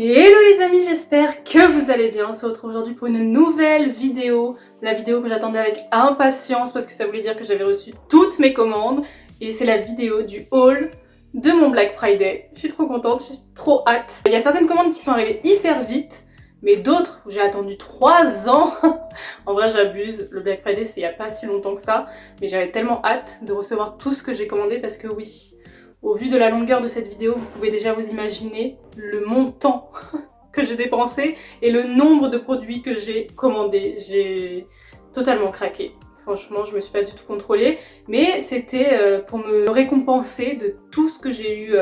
Hello les amis, j'espère que vous allez bien. On se retrouve aujourd'hui pour une nouvelle vidéo. La vidéo que j'attendais avec impatience parce que ça voulait dire que j'avais reçu toutes mes commandes. Et c'est la vidéo du haul de mon Black Friday. Je suis trop contente, j'ai trop hâte. Il y a certaines commandes qui sont arrivées hyper vite, mais d'autres où j'ai attendu 3 ans. En vrai j'abuse, le Black Friday c'est il n'y a pas si longtemps que ça. Mais j'avais tellement hâte de recevoir tout ce que j'ai commandé parce que oui, au vu de la longueur de cette vidéo, vous pouvez déjà vous imaginer le montant que j'ai dépensé et le nombre de produits que j'ai commandés. J'ai totalement craqué. Franchement, je me suis pas du tout contrôlée, mais c'était pour me récompenser de tout ce que j'ai eu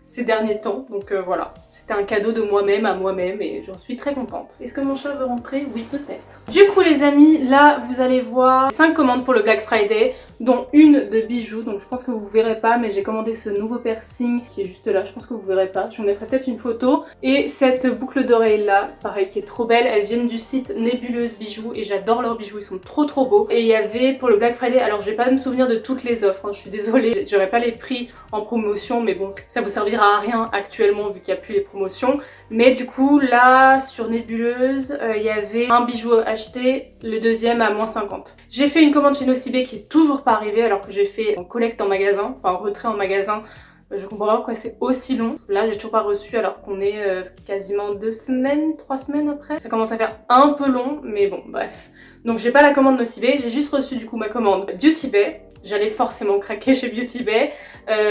ces derniers temps. Donc voilà, c'était un cadeau de moi-même à moi-même et j'en suis très contente. Est-ce que mon chat veut rentrer? Oui, peut-être. Du coup les amis, là vous allez voir 5 commandes pour le Black Friday, dont une de bijoux, donc je pense que vous verrez pas, mais j'ai commandé ce nouveau piercing qui est juste là, je pense que vous verrez pas, je vous mettrai peut-être une photo. Et cette boucle d'oreille là, pareil, qui est trop belle, elles viennent du site Nébuleuse Bijoux et j'adore leurs bijoux, ils sont trop beaux. Et il y avait pour le Black Friday, alors je vais pas me souvenir de toutes les offres, hein, je suis désolée, j'aurai pas les prix en promotion, mais bon, ça vous servira à rien actuellement vu qu'il n'y a plus les promotions. Mais du coup là sur Nébuleuse, il y avait un bijou acheté, le deuxième à moins 50. J'ai fait une commande chez Nocibé qui est toujours pas arrivée alors que j'ai fait en collecte en magasin, enfin en retrait en magasin. Je comprends pas pourquoi c'est aussi long. Là j'ai toujours pas reçu alors qu'on est quasiment 2 semaines, 3 semaines après. Ça commence à faire un peu long, mais bon bref. Donc j'ai pas la commande Nocibé, j'ai juste reçu du coup ma commande Beauty Bay. J'allais forcément craquer chez Beauty Bay,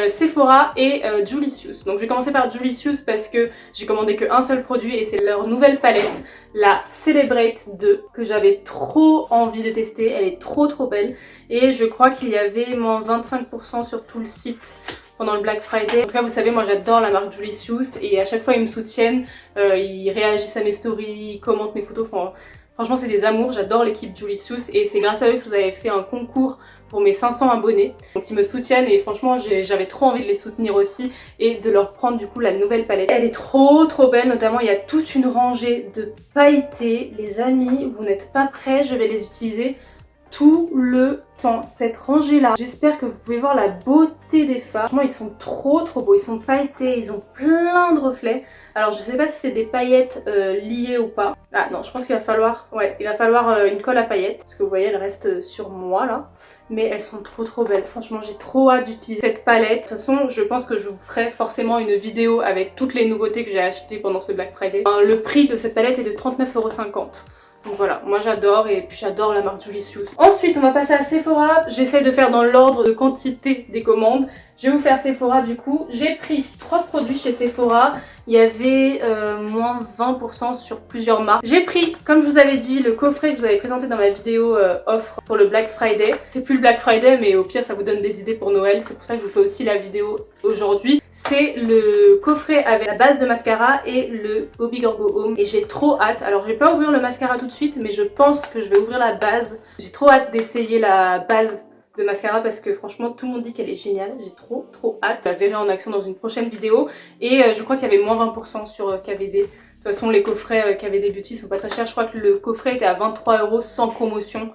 Sephora et Julicious. Donc je vais commencer par Julicious parce que j'ai commandé qu'un seul produit et c'est leur nouvelle palette, la Celebrate 2, que j'avais trop envie de tester. Elle est trop belle et je crois qu'il y avait moins 25% sur tout le site pendant le Black Friday. En tout cas vous savez, moi j'adore la marque Julicious et à chaque fois ils me soutiennent, ils réagissent à mes stories, ils commentent mes photos. Franchement c'est des amours, j'adore l'équipe Julicious et c'est grâce à eux que je vous avais fait un concours pour mes 500 abonnés. Donc ils me soutiennent et franchement j'avais trop envie de les soutenir aussi et de leur prendre du coup la nouvelle palette. Elle est trop belle, notamment il y a toute une rangée de pailletés. Les amis, vous n'êtes pas prêts, je vais les utiliser tout le temps, cette rangée là. J'espère que vous pouvez voir la beauté des fards. Franchement ils sont trop beaux, ils sont pailletés, ils ont plein de reflets. Alors je sais pas si c'est des paillettes liées ou pas. Ah non, je pense qu'il va falloir, il va falloir une colle à paillettes. Parce que vous voyez elle reste sur moi là. Mais elles sont trop belles, franchement j'ai trop hâte d'utiliser cette palette. De toute façon je pense que je vous ferai forcément une vidéo avec toutes les nouveautés que j'ai achetées pendant ce Black Friday. Le prix de cette palette est de 39,50 €. Donc voilà, moi j'adore et puis j'adore la marque Julicious. Ensuite on va passer à Sephora. J'essaie de faire dans l'ordre de quantité des commandes. Je vais vous faire Sephora du coup. J'ai pris 3 produits chez Sephora. Il y avait moins 20% sur plusieurs marques. J'ai pris, comme je vous avais dit, le coffret que je vous avais présenté dans ma vidéo offre pour le Black Friday. C'est plus le Black Friday mais au pire ça vous donne des idées pour Noël. C'est pour ça que je vous fais aussi la vidéo aujourd'hui. C'est le coffret avec la base de mascara et le Bobigorgo Home. Et j'ai trop hâte. Alors je vais pas ouvrir le mascara tout de suite mais je pense que je vais ouvrir la base. J'ai trop hâte d'essayer la base de mascara parce que franchement tout le monde dit qu'elle est géniale, j'ai trop hâte. Je la verrai en action dans une prochaine vidéo et je crois qu'il y avait moins 20% sur KVD. De toute façon les coffrets KVD Beauty sont pas très chers, je crois que le coffret était à 23 € sans promotion.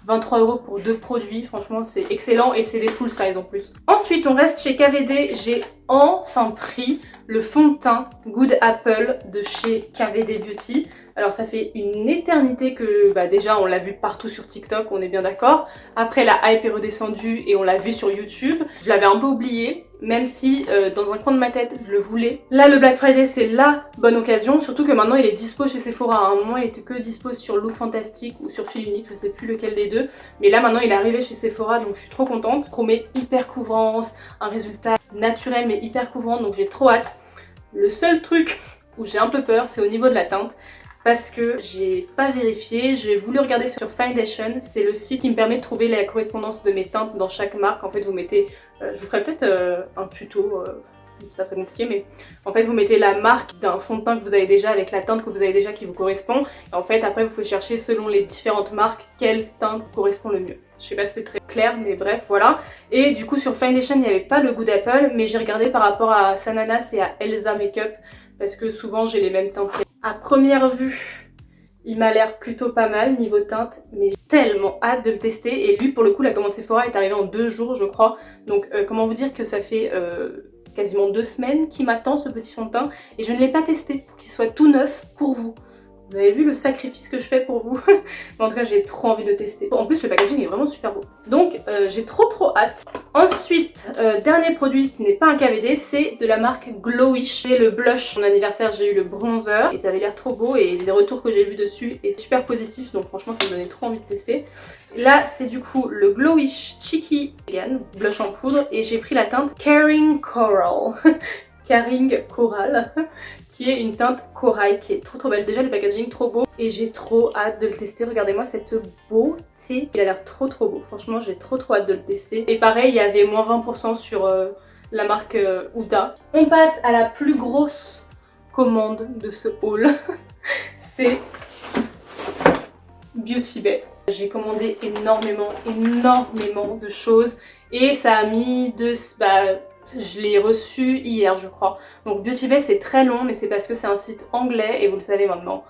23 € pour 2 produits, franchement c'est excellent et c'est des full size en plus. Ensuite on reste chez KVD, j'ai enfin pris le fond de teint Good Apple de chez KVD Beauty. Alors ça fait une éternité que déjà on l'a vu partout sur TikTok, on est bien d'accord. Après la hype est redescendue et on l'a vu sur YouTube. Je l'avais un peu oublié, même si dans un coin de ma tête je le voulais. Là le Black Friday c'est la bonne occasion, surtout que maintenant il est dispo chez Sephora. À un moment il était que dispo sur Look Fantastic ou sur Fil Unique, je sais plus lequel des deux. Mais là maintenant il est arrivé chez Sephora donc je suis trop contente. Promet hyper couvrance, un résultat naturel mais hyper couvrant donc j'ai trop hâte. Le seul truc où j'ai un peu peur c'est au niveau de la teinte. Parce que j'ai pas vérifié, j'ai voulu regarder sur Foundation, c'est le site qui me permet de trouver la correspondance de mes teintes dans chaque marque. En fait vous mettez, je vous ferai peut-être un tuto, c'est pas très compliqué mais en fait vous mettez la marque d'un fond de teint que vous avez déjà avec la teinte que vous avez déjà qui vous correspond. Et en fait après vous pouvez chercher selon les différentes marques quelle teinte correspond le mieux. Je sais pas si c'est très clair mais bref voilà. Et du coup sur Foundation il n'y avait pas le Good Apple mais j'ai regardé par rapport à Sananas et à Elsa Makeup parce que souvent j'ai les mêmes teintes. À première vue, il m'a l'air plutôt pas mal niveau teinte, mais j'ai tellement hâte de le tester. Et lui, pour le coup, la commande Sephora est arrivée en 2 jours, je crois. Donc, comment vous dire que ça fait quasiment 2 semaines qu'il m'attend ce petit fond de teint et je ne l'ai pas testé pour qu'il soit tout neuf pour vous. Vous avez vu le sacrifice que je fais pour vous? En tout cas, j'ai trop envie de le tester. En plus, le packaging est vraiment super beau. Donc, j'ai trop hâte. Ensuite, dernier produit qui n'est pas un KVD, c'est de la marque Glowish. C'est le blush. Mon anniversaire, j'ai eu le bronzer et ça avait l'air trop beau et les retours que j'ai vus dessus est super positifs. Donc franchement, ça me donnait trop envie de tester. Là, c'est du coup le Glowish Cheeky Vegan blush en poudre et j'ai pris la teinte Caring Coral. Caring Coral, qui est une teinte corail qui est trop belle. Déjà le packaging trop beau et j'ai trop hâte de le tester. Regardez-moi cette beauté, il a l'air trop beau. Franchement j'ai trop hâte de le tester. Et pareil, il y avait moins 20% sur la marque Huda. On passe à la plus grosse commande de ce haul. C'est Beauty Bay. J'ai commandé énormément de choses et ça a mis je l'ai reçu hier je crois. Donc Beauty Bay c'est très long mais c'est parce que c'est un site anglais et vous le savez maintenant,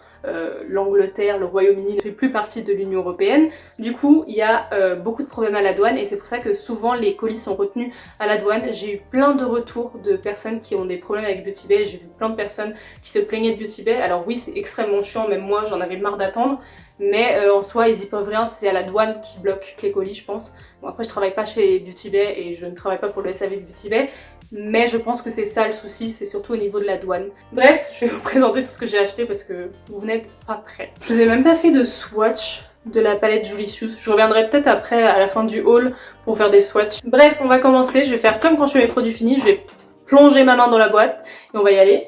l'Angleterre, le Royaume-Uni ne fait plus partie de l'Union Européenne. Du coup il y a beaucoup de problèmes à la douane et c'est pour ça que souvent les colis sont retenus à la douane. J'ai eu plein de retours de personnes qui ont des problèmes avec Beauty Bay. J'ai vu plein de personnes qui se plaignaient de Beauty Bay. Alors oui c'est extrêmement chiant, même moi j'en avais marre d'attendre. Mais en soi ils y peuvent rien, c'est à la douane qui bloque les colis je pense. Bon après je travaille pas chez Beauty Bay et je ne travaille pas pour le SAV de Beauty Bay, mais je pense que c'est ça le souci, c'est surtout au niveau de la douane. Bref, je vais vous présenter tout ce que j'ai acheté parce que vous n'êtes pas prêts. Je vous ai même pas fait de swatch de la palette Julicius. Je reviendrai peut-être après à la fin du haul pour faire des swatchs. Bref, on va commencer, je vais faire comme quand je fais mes produits finis, je vais plonger ma main dans la boîte et on va y aller.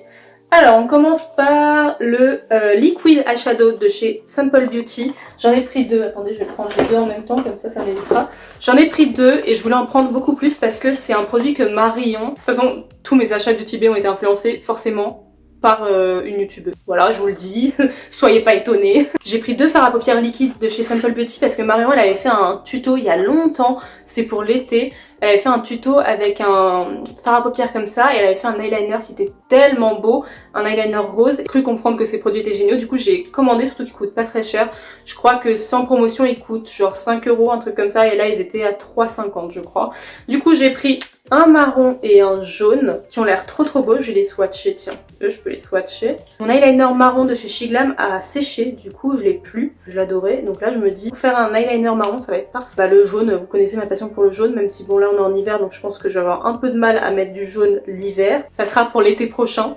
Alors on commence par le Liquid Eyeshadow de chez Simple Beauty. J'en ai pris 2, attendez je vais prendre les deux en même temps comme ça m'évitera. J'en ai pris 2 et je voulais en prendre beaucoup plus parce que c'est un produit que Marion... De toute façon tous mes achats Beauty Bay ont été influencés forcément par une youtubeuse. Voilà, je vous le dis, soyez pas étonnés. J'ai pris 2 fards à paupières liquides de chez Simple Beauty parce que Marion elle avait fait un tuto il y a longtemps, c'était pour l'été. Elle avait fait un tuto avec un fard à paupières comme ça et elle avait fait un eyeliner qui était tellement beau, un eyeliner rose. J'ai cru comprendre que ces produits étaient géniaux, du coup j'ai commandé, surtout qu'ils coûtent pas très cher. Je crois que sans promotion ils coûtent genre 5 €, un truc comme ça, et là ils étaient à 3,50 je crois. Du coup j'ai pris un marron et un jaune qui ont l'air trop beaux, je vais les swatcher, tiens, eux je peux les swatcher. Mon eyeliner marron de chez Shiglam a séché, du coup je l'ai plus, je l'adorais, donc là je me dis pour faire un eyeliner marron ça va être parfait. Bah le jaune, vous connaissez ma passion pour le jaune, même si bon là on est en hiver donc je pense que je vais avoir un peu de mal à mettre du jaune l'hiver. Ça sera pour l'été prochain.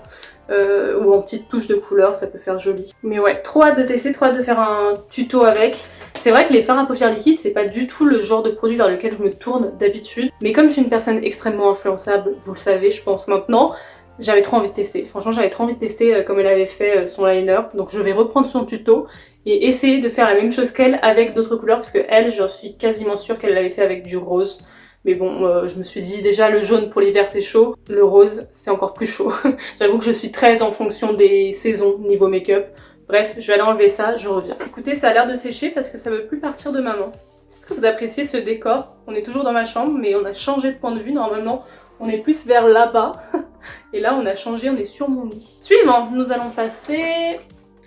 Ou en petite touche de couleur, ça peut faire joli. Mais ouais, trop hâte de tester, trop hâte de faire un tuto avec. C'est vrai que les fards à paupières liquides, c'est pas du tout le genre de produit vers lequel je me tourne d'habitude. Mais comme je suis une personne extrêmement influençable, vous le savez je pense maintenant, j'avais trop envie de tester. Franchement j'avais trop envie de tester comme elle avait fait son liner. Donc je vais reprendre son tuto et essayer de faire la même chose qu'elle avec d'autres couleurs. Parce que elle, j'en suis quasiment sûre qu'elle l'avait fait avec du rose. Mais bon, je me suis dit déjà le jaune pour l'hiver c'est chaud, le rose c'est encore plus chaud. J'avoue que je suis très en fonction des saisons niveau make-up. Bref, je vais aller enlever ça, je reviens. Écoutez, ça a l'air de sécher parce que ça veut plus partir de ma main. Est-ce que vous appréciez ce décor? On est toujours dans ma chambre mais on a changé de point de vue. Normalement on est plus vers là-bas. Et là on a changé, on est sur mon lit. Suivant, nous allons passer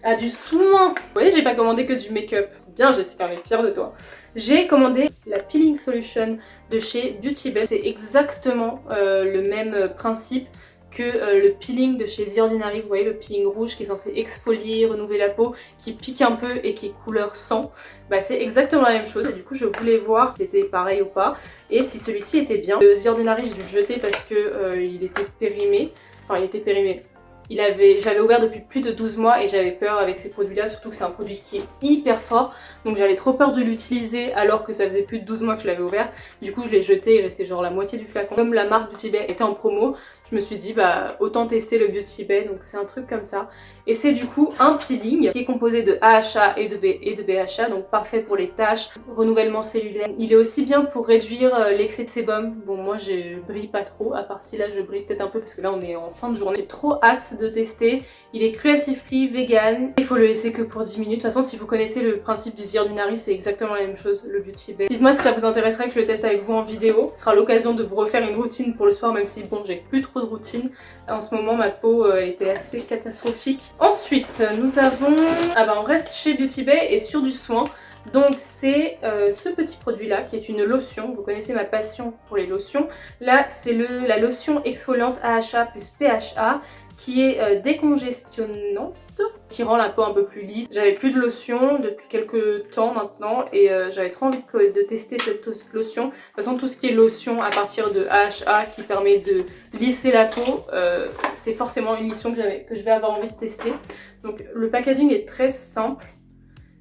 à du soin. Vous voyez, j'ai pas commandé que du make-up. Bien Jessica, on est fière de toi. J'ai commandé la Peeling Solution de chez Beauty Bay. C'est exactement le même principe que le peeling de chez The Ordinary. Vous voyez le peeling rouge qui est censé exfolier, renouveler la peau, qui pique un peu et qui est couleur sang. Bah c'est exactement la même chose et du coup je voulais voir si c'était pareil ou pas et si celui-ci était bien. Le The Ordinary j'ai dû le jeter parce que il était périmé. Enfin il était périmé. Je l'avais ouvert depuis plus de 12 mois et j'avais peur avec ces produits là, surtout que c'est un produit qui est hyper fort, donc j'avais trop peur de l'utiliser alors que ça faisait plus de 12 mois que je l'avais ouvert. Du coup je l'ai jeté, il restait genre la moitié du flacon. Comme la marque Beauty Bay était en promo, je me suis dit bah autant tester le Beauty Bay, donc c'est un truc comme ça. Et c'est du coup un peeling qui est composé de AHA et de BHA, donc parfait pour les taches, renouvellement cellulaire. Il est aussi bien pour réduire l'excès de sébum. Bon moi je brille pas trop, à part si là je brille peut-être un peu parce que là on est en fin de journée. J'ai trop hâte de tester. Il est cruelty free, vegan. Il faut le laisser que pour 10 minutes. De toute façon si vous connaissez le principe du The Ordinary, c'est exactement la même chose, le Beauty Bay. Dites-moi si ça vous intéresserait que je le teste avec vous en vidéo. Ce sera l'occasion de vous refaire une routine pour le soir, même si bon j'ai plus trop de routine. En ce moment ma peau était assez catastrophique. Ensuite nous avons... Ah bah on reste chez Beauty Bay et sur du soin. Donc c'est ce petit produit là qui est une lotion, vous connaissez ma passion pour les lotions. Là c'est la lotion exfoliante AHA plus PHA qui est décongestionnante, qui rend la peau un peu plus lisse. J'avais plus de lotion depuis quelques temps maintenant et j'avais trop envie de tester cette lotion. De toute façon tout ce qui est lotion à partir de AHA qui permet de lisser la peau, c'est forcément une lotion que je vais avoir envie de tester. Donc le packaging est très simple.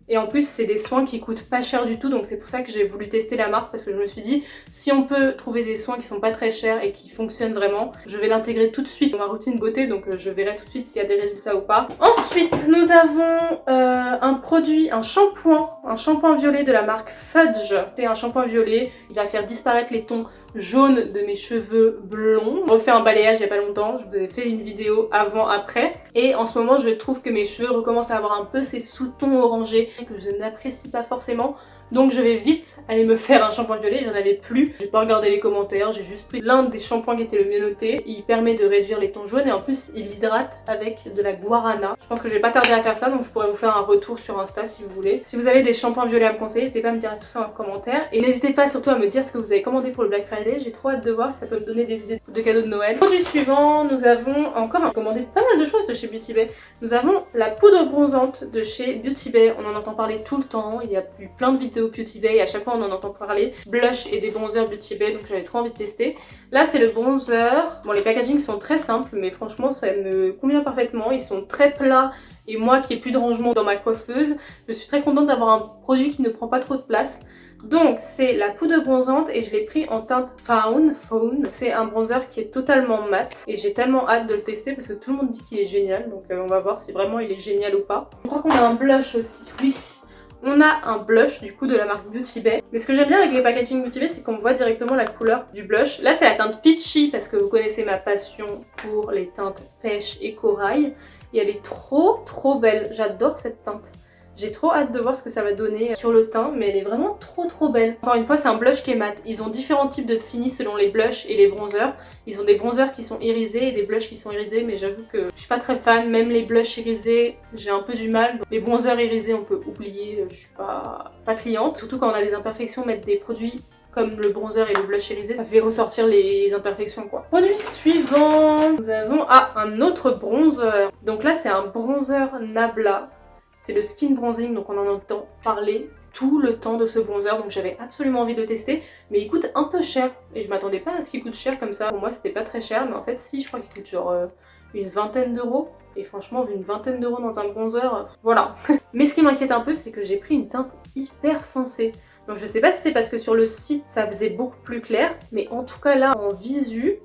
Et en plus c'est des soins qui coûtent pas cher du tout, donc c'est pour ça que j'ai voulu tester la marque, parce que je me suis dit si on peut trouver des soins qui sont pas très chers et qui fonctionnent vraiment, je vais l'intégrer tout de suite dans ma routine beauté, donc je verrai tout de suite s'il y a des résultats ou pas. Ensuite nous avons un produit, un shampoing violet de la marque Fudge. C'est un shampoing violet, il va faire disparaître les tons jaunes de mes cheveux blonds. J'ai refait un balayage il y a pas longtemps, je vous ai fait une vidéo avant-après. Et en ce moment je trouve que mes cheveux recommencent à avoir un peu ces sous-tons orangés que je n'apprécie pas forcément. Donc je vais vite aller me faire un shampoing violet, j'en avais plus. J'ai pas regardé les commentaires, j'ai juste pris l'un des shampoings qui était le mieux noté. Il permet de réduire les tons jaunes et en plus il hydrate avec de la guarana. Je pense que je vais pas tarder à faire ça, donc je pourrais vous faire un retour sur Insta si vous voulez. Si vous avez des shampoings violets à me conseiller, n'hésitez pas à me dire tout ça en commentaire. Et n'hésitez pas surtout à me dire ce que vous avez commandé pour le Black Friday, j'ai trop hâte de voir, ça peut me donner des idées de cadeaux de Noël. Produit suivant, nous avons encore commandé pas mal de choses de chez Beauty Bay. Nous avons la poudre bronzante de chez Beauty Bay, on en entend parler tout le temps, il y a eu plein de vidéos Beauty Bay, à chaque fois on en entend parler. Blush et des bronzers Beauty Bay, donc j'avais trop envie de tester. Là c'est le bronzer, bon les packagings sont très simples mais franchement ça me convient parfaitement, ils sont très plats. Et moi qui ai plus de rangement dans ma coiffeuse, je suis très contente d'avoir un produit qui ne prend pas trop de place. Donc c'est la poudre bronzante et je l'ai pris en teinte Fawn. C'est un bronzer qui est totalement mat et j'ai tellement hâte de le tester parce que tout le monde dit qu'il est génial. Donc on va voir si vraiment il est génial ou pas. Je crois qu'on a un blush aussi, oui. On a un blush du coup de la marque Beauty Bay. Mais ce que j'aime bien avec les packaging Beauty Bay, c'est qu'on voit directement la couleur du blush. Là c'est la teinte Peachy parce que vous connaissez ma passion pour les teintes pêche et corail. Et elle est trop belle, j'adore cette teinte. J'ai trop hâte de voir ce que ça va donner sur le teint, mais elle est vraiment trop belle. Encore une fois, c'est un blush qui est mat. Ils ont différents types de fini selon les blushs et les bronzers. Ils ont des bronzers qui sont irisés et des blushs qui sont irisés, mais j'avoue que je suis pas très fan. Même les blushs irisés, j'ai un peu du mal. Les bronzers irisés, on peut oublier, je suis pas cliente. Surtout quand on a des imperfections, mettre des produits comme le bronzer et le blush irisé, ça fait ressortir les imperfections quoi. Produit suivant, nous avons un autre bronzer. Donc là c'est un bronzer Nabla. C'est le skin bronzing, donc on en entend parler tout le temps de ce bronzer, donc j'avais absolument envie de le tester, mais il coûte un peu cher et je m'attendais pas à ce qu'il coûte cher comme ça. Pour moi c'était pas très cher, mais en fait si, je crois qu'il coûte genre une vingtaine d'euros. Et franchement, vu une vingtaine d'euros dans un bronzer, voilà. Mais ce qui m'inquiète un peu, c'est que j'ai pris une teinte hyper foncée. Donc je sais pas si c'est parce que sur le site ça faisait beaucoup plus clair, mais en tout cas là en visu,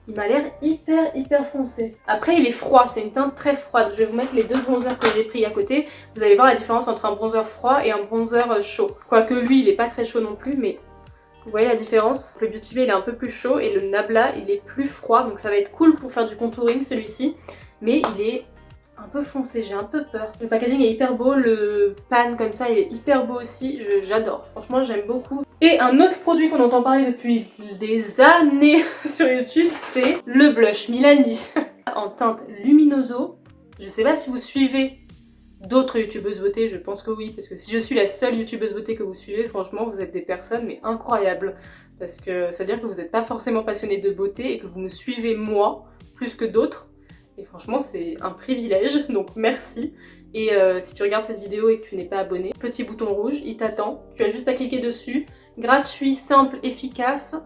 il m'a l'air hyper foncé. Après il est froid, c'est une teinte très froide. Je vais vous mettre les deux bronzers que j'ai pris à côté. Vous allez voir la différence entre un bronzer froid et un bronzer chaud. Quoique lui il est pas très chaud non plus, mais vous voyez la différence. Le Beauty Bay il est un peu plus chaud et le Nabla il est plus froid. Donc ça va être cool pour faire du contouring celui-ci. Mais il est un peu foncé, j'ai un peu peur. Le packaging est hyper beau, le pan comme ça il est hyper beau aussi, j'adore, franchement j'aime beaucoup. Et un autre produit qu'on entend parler depuis des années sur YouTube, c'est le blush Milani en teinte Luminoso. Je sais pas si vous suivez d'autres youtubeuses beauté, je pense que oui, parce que si je suis la seule youtubeuse beauté que vous suivez, franchement vous êtes des personnes mais incroyables. Parce que ça veut dire que vous n'êtes pas forcément passionné de beauté et que vous me suivez moi plus que d'autres. Et franchement c'est un privilège, donc merci. Et si tu regardes cette vidéo et que tu n'es pas abonné, petit bouton rouge, il t'attend. Tu as juste à cliquer dessus. Gratuit, simple, efficace.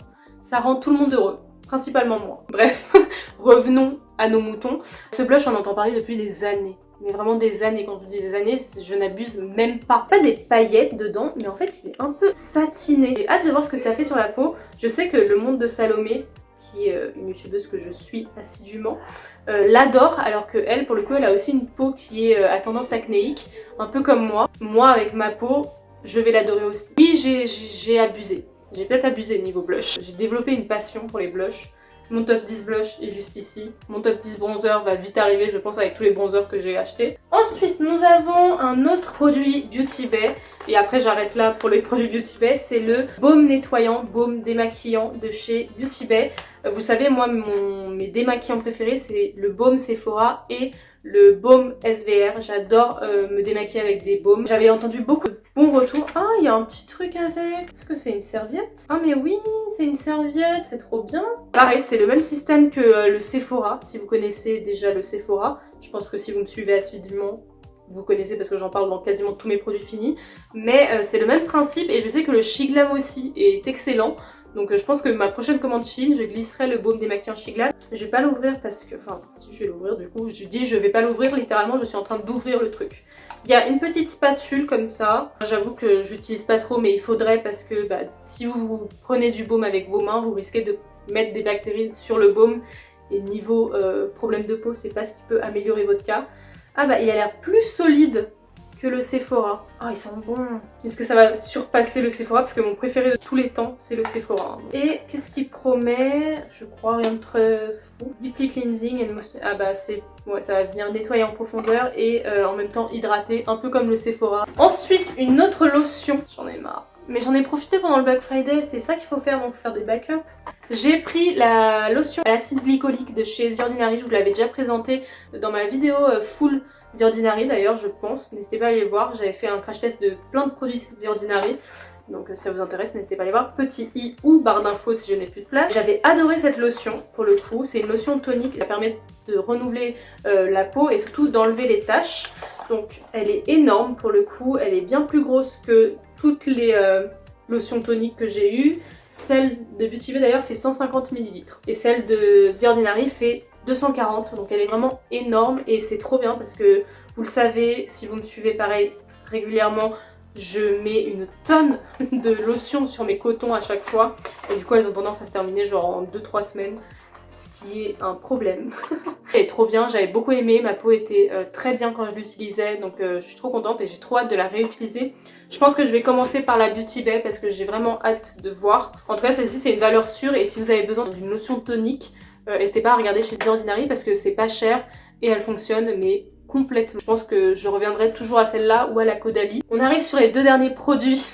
Ça rend tout le monde heureux. Principalement moi. Bref, revenons à nos moutons. Ce blush on entend parler depuis des années. Mais vraiment des années, quand je dis des années, je n'abuse même pas. Pas des paillettes dedans, mais en fait il est un peu satiné. J'ai hâte de voir ce que ça fait sur la peau. Je sais que le monde de Salomé, qui est une youtubeuse que je suis assidûment, l'adore, alors que elle, pour le coup, elle a aussi une peau qui est à tendance acnéique, un peu comme moi. Moi, avec ma peau, je vais l'adorer aussi. Oui, j'ai abusé. J'ai peut-être abusé niveau blush. J'ai développé une passion pour les blushs. Mon top 10 blush est juste ici. Mon top 10 bronzer va vite arriver, je pense, avec tous les bronzers que j'ai achetés. Ensuite, nous avons un autre produit Beauty Bay. Et après, j'arrête là pour les produits Beauty Bay. C'est le baume nettoyant, baume démaquillant de chez Beauty Bay. Vous savez, moi, mes démaquillants préférés, c'est le baume Sephora et le baume SVR. J'adore me démaquiller avec des baumes. J'avais entendu beaucoup de Bon retour. Ah, il y a un petit truc avec. Est-ce que c'est une serviette? Ah mais oui, c'est une serviette, c'est trop bien. Pareil, c'est le même système que le Sephora, si vous connaissez déjà le Sephora. Je pense que si vous me suivez assidûment, vous connaissez parce que j'en parle dans quasiment tous mes produits finis. Mais c'est le même principe et je sais que le Shiglam aussi est excellent. Donc je pense que ma prochaine commande Chine, je glisserai le baume démaquillant Shiglam. Je vais pas l'ouvrir parce que... Enfin, si je vais l'ouvrir du coup, je dis je vais pas l'ouvrir, littéralement je suis en train d'ouvrir le truc. Il y a une petite spatule comme ça. J'avoue que je l'utilise pas trop mais il faudrait parce que si vous prenez du baume avec vos mains, vous risquez de mettre des bactéries sur le baume. Et niveau problème de peau, c'est pas ce qui peut améliorer votre cas. Ah bah il a l'air plus solide que le Sephora. Ah, il sent bon. Est-ce que ça va surpasser le Sephora? Parce que mon préféré de tous les temps, c'est le Sephora. Et qu'est-ce qu'il promet? Je crois rien de très fou. Deeply cleansing and ah bah c'est... Ouais, ça va venir nettoyer en profondeur et en même temps hydrater, un peu comme le Sephora. Ensuite, une autre lotion. J'en ai marre. Mais j'en ai profité pendant le Black Friday, c'est ça qu'il faut faire, donc faire des backups. J'ai pris la lotion à l'acide glycolique de chez The Ordinary, je vous l'avais déjà présentée dans ma vidéo full The Ordinary d'ailleurs je pense, n'hésitez pas à aller voir, j'avais fait un crash test de plein de produits The Ordinary. Donc si ça vous intéresse, n'hésitez pas à aller voir, petit i ou barre d'infos si je n'ai plus de place. J'avais adoré cette lotion pour le coup, c'est une lotion tonique qui permet de renouveler la peau et surtout d'enlever les taches. Donc elle est énorme pour le coup, elle est bien plus grosse que toutes les lotions toniques que j'ai eues. Celle de Beauty Bay d'ailleurs fait 150 ml et celle de The Ordinary fait 240, donc elle est vraiment énorme et c'est trop bien parce que vous le savez, si vous me suivez pareil régulièrement, je mets une tonne de lotion sur mes cotons à chaque fois et du coup elles ont tendance à se terminer genre en 2-3 semaines, ce qui est un problème. Elle est trop bien, j'avais beaucoup aimé, ma peau était très bien quand je l'utilisais, donc je suis trop contente et j'ai trop hâte de la réutiliser. Je pense que je vais commencer par la Beauty Bay parce que j'ai vraiment hâte de voir. En tout cas celle-ci c'est une valeur sûre et si vous avez besoin d'une lotion tonique, n'hésitez pas à regarder chez The Ordinary parce que c'est pas cher et elle fonctionne mais complètement. Je pense que je reviendrai toujours à celle-là ou à la Caudalie. On arrive sur les deux derniers produits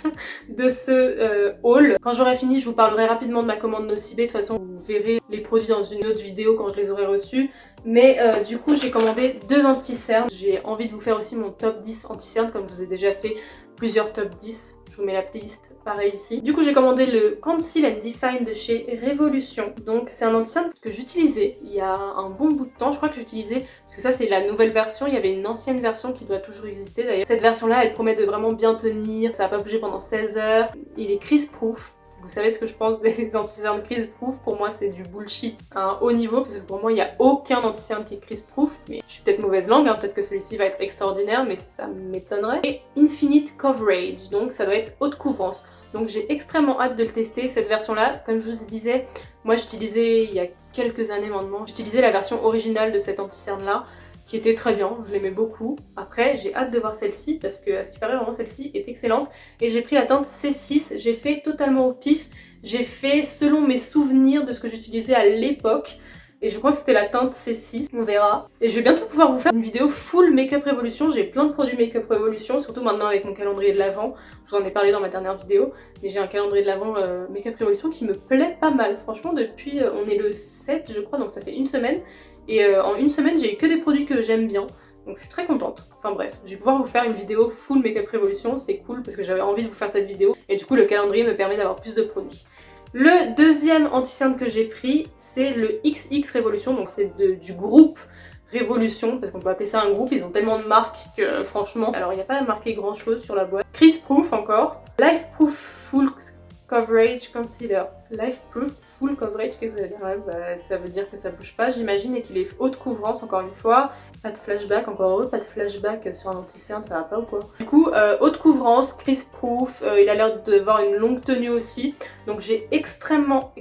de ce haul. Quand j'aurai fini, je vous parlerai rapidement de ma commande Nocibé. De toute façon, vous verrez les produits dans une autre vidéo quand je les aurai reçus. Mais du coup, j'ai commandé 2 anti-cernes. J'ai envie de vous faire aussi mon top 10 anti-cernes comme je vous ai déjà fait plusieurs top 10. Je vous mets la playlist pareil ici. Du coup j'ai commandé le Conceal and Define de chez Révolution. Donc c'est un anti-cerne que j'utilisais il y a un bon bout de temps. Je crois que j'utilisais, parce que ça c'est la nouvelle version, il y avait une ancienne version qui doit toujours exister d'ailleurs. Cette version là elle promet de vraiment bien tenir, ça va pas bouger pendant 16 heures. Il est crease proof. Vous savez ce que je pense des anti-cernes crease proof, pour moi c'est du bullshit à un haut niveau parce que pour moi il n'y a aucun anti-cerne qui est crease proof, mais je suis peut-être mauvaise langue, hein, peut-être que celui-ci va être extraordinaire mais ça m'étonnerait. Et Infinite Coverage, donc ça doit être haute couvrance. Donc j'ai extrêmement hâte de le tester cette version là, comme je vous disais, moi j'utilisais il y a quelques années maintenant, j'utilisais la version originale de cet anti-cerne là, qui était très bien, je l'aimais beaucoup. Après j'ai hâte de voir celle-ci parce que à ce qui paraît vraiment celle-ci est excellente et j'ai pris la teinte C6, j'ai fait totalement au pif, j'ai fait selon mes souvenirs de ce que j'utilisais à l'époque et je crois que c'était la teinte C6, on verra. Et je vais bientôt pouvoir vous faire une vidéo full Make-up Révolution, j'ai plein de produits Make-up Révolution, surtout maintenant avec mon calendrier de l'Avent, je vous en ai parlé dans ma dernière vidéo, mais j'ai un calendrier de l'Avent Make-up Révolution qui me plaît pas mal, franchement depuis, on est le 7 je crois, donc ça fait une semaine. Et en une semaine, j'ai eu que des produits que j'aime bien. Donc je suis très contente. Enfin bref, je vais pouvoir vous faire une vidéo full Make-up Révolution. C'est cool parce que j'avais envie de vous faire cette vidéo. Et du coup, le calendrier me permet d'avoir plus de produits. Le deuxième anti-cerne que j'ai pris, c'est le XX Révolution. Donc c'est du groupe Révolution, parce qu'on peut appeler ça un groupe. Ils ont tellement de marques que franchement... Alors il n'y a pas marqué grand chose sur la boîte. Crease Proof encore. Life Proof Full Coverage Concealer. Life Proof Full Coverage, qu'est-ce que ça veut dire? Ouais, ça veut dire que ça bouge pas, j'imagine, et qu'il est haute couvrance encore une fois. Pas de flashback, encore heureux, pas de flashback sur un anti-cerne, ça va pas ou quoi? Du coup, haute couvrance, crease proof, il a l'air d'avoir une longue tenue aussi. Donc j'ai extrêmement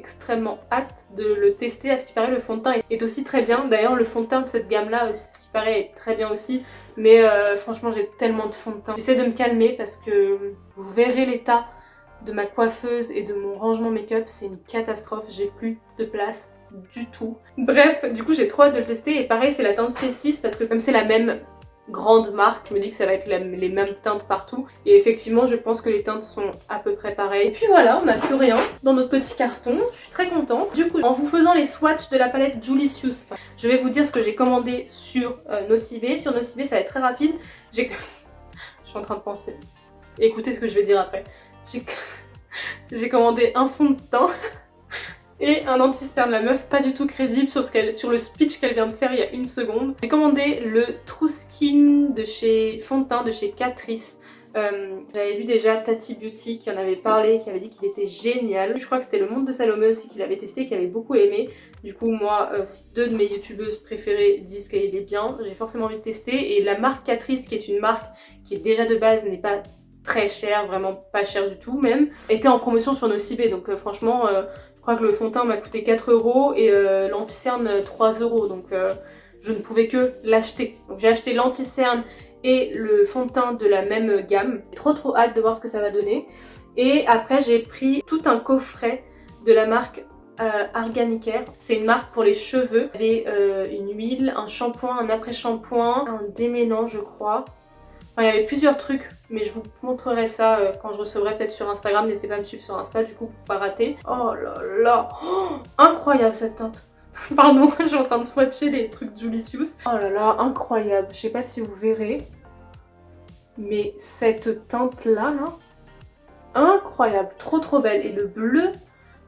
hâte de le tester. À ce qui paraît, le fond de teint est aussi très bien. D'ailleurs, le fond de teint de cette gamme-là, ce qui paraît, est très bien aussi. Mais franchement, j'ai tellement de fond de teint. J'essaie de me calmer parce que vous verrez l'état de ma coiffeuse et de mon rangement make-up, c'est une catastrophe, j'ai plus de place du tout. Bref, du coup j'ai trop hâte de le tester et pareil c'est la teinte C6 parce que comme c'est la même grande marque, je me dis que ça va être les mêmes teintes partout et effectivement je pense que les teintes sont à peu près pareilles. Et puis voilà, on n'a plus rien dans notre petit carton, je suis très contente. Du coup, en vous faisant les swatchs de la palette Julicious, je vais vous dire ce que j'ai commandé sur Nocibé. Sur Nocibé ça va être très rapide, je suis en train de penser. Écoutez ce que je vais dire après. J'ai commandé un fond de teint et un anti-cerne. La meuf pas du tout crédible sur le speech qu'elle vient de faire il y a une seconde. J'ai commandé le True Skin de chez fond de teint de chez Catrice. J'avais vu déjà Tati Beauty qui en avait parlé, qui avait dit qu'il était génial. Je crois que c'était Le Monde de Salomé aussi qui l'avait testé, qui avait beaucoup aimé. Du coup moi, si deux de mes youtubeuses préférées disent qu'il est bien, j'ai forcément envie de tester. Et la marque Catrice, qui est une marque qui est déjà de base n'est pas très chère, vraiment pas chère du tout même, était en promotion sur Nocibé. Donc franchement, je crois que le fond de teint m'a coûté 4 € et l'anti-cerne 3 €. Donc je ne pouvais que l'acheter. Donc j'ai acheté l'anti-cerne et le fond de teint de la même gamme. Trop hâte de voir ce que ça va donner. Et après j'ai pris tout un coffret de la marque Arganicare. C'est une marque pour les cheveux. Il y avait une huile, un shampoing, un après-shampoing, un démêlant je crois. Enfin, il y avait plusieurs trucs, mais je vous montrerai ça quand je recevrai peut-être sur Instagram. N'hésitez pas à me suivre sur Insta du coup pour pas rater. Oh là là, incroyable cette teinte. Pardon, je suis en train de swatcher les trucs Julicius. Oh là là, incroyable. Je sais pas si vous verrez, mais cette teinte là, incroyable, trop belle. Et le bleu,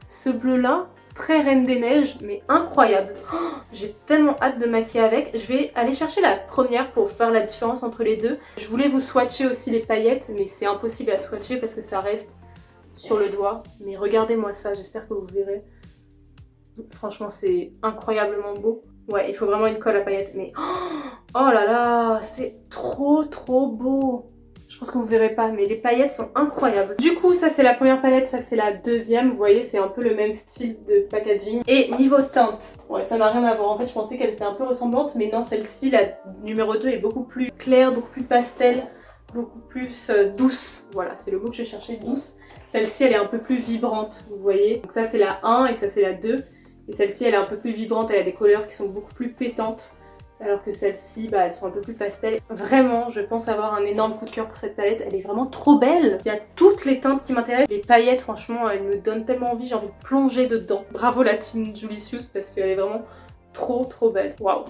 ce bleu là, très Reine des Neiges, mais incroyable. Oh, j'ai tellement hâte de maquiller avec. Je vais aller chercher la première pour faire la différence entre les deux. Je voulais vous swatcher aussi les paillettes, mais c'est impossible à swatcher parce que ça reste sur le doigt. Mais regardez-moi ça, j'espère que vous verrez. Franchement, c'est incroyablement beau. Ouais, il faut vraiment une colle à paillettes, mais oh là là, c'est trop beau. Je pense que vous verrez pas, mais les paillettes sont incroyables. Du coup, ça c'est la première palette, ça c'est la deuxième. Vous voyez, c'est un peu le même style de packaging. Et niveau teinte, ouais, ça n'a rien à voir. En fait, je pensais qu'elle était un peu ressemblante, mais non, celle-ci, la numéro 2, est beaucoup plus claire, beaucoup plus pastel, beaucoup plus douce. Voilà, c'est le mot que je cherchais, douce. Celle-ci, elle est un peu plus vibrante, vous voyez. Donc ça, c'est la 1 et ça, c'est la 2. Et celle-ci, elle est un peu plus vibrante, elle a des couleurs qui sont beaucoup plus pétantes. Alors que celles-ci, bah, elles sont un peu plus pastel. Vraiment, je pense avoir un énorme coup de cœur pour cette palette. Elle est vraiment trop belle. Il y a toutes les teintes qui m'intéressent. Les paillettes, franchement, elles me donnent tellement envie. J'ai envie de plonger dedans. Bravo la team Julicius parce qu'elle est vraiment trop belle. Waouh,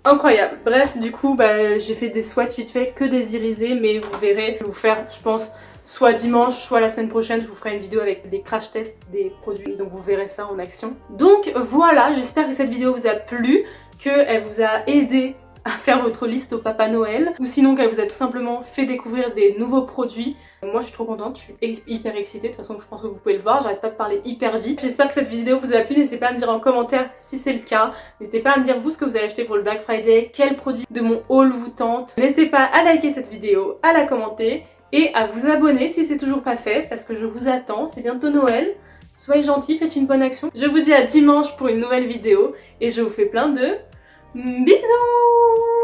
incroyable. Bref, du coup, bah, j'ai fait des swatchs vite fait, que des irisés. Mais vous verrez, je vais vous faire, je pense, soit dimanche, soit la semaine prochaine, je vous ferai une vidéo avec des crash tests des produits. Donc vous verrez ça en action. Donc voilà, j'espère que cette vidéo vous a plu, qu'elle vous a aidé à faire votre liste au Papa Noël, ou sinon qu'elle vous a tout simplement fait découvrir des nouveaux produits. Moi je suis trop contente, je suis hyper excitée, de toute façon je pense que vous pouvez le voir, j'arrête pas de parler hyper vite. J'espère que cette vidéo vous a plu, n'hésitez pas à me dire en commentaire si c'est le cas, n'hésitez pas à me dire vous ce que vous avez acheté pour le Black Friday, quel produit de mon haul vous tente. N'hésitez pas à liker cette vidéo, à la commenter et à vous abonner si c'est toujours pas fait, parce que je vous attends, c'est bientôt Noël. Soyez gentils, faites une bonne action. Je vous dis à dimanche pour une nouvelle vidéo et je vous fais plein de bisous.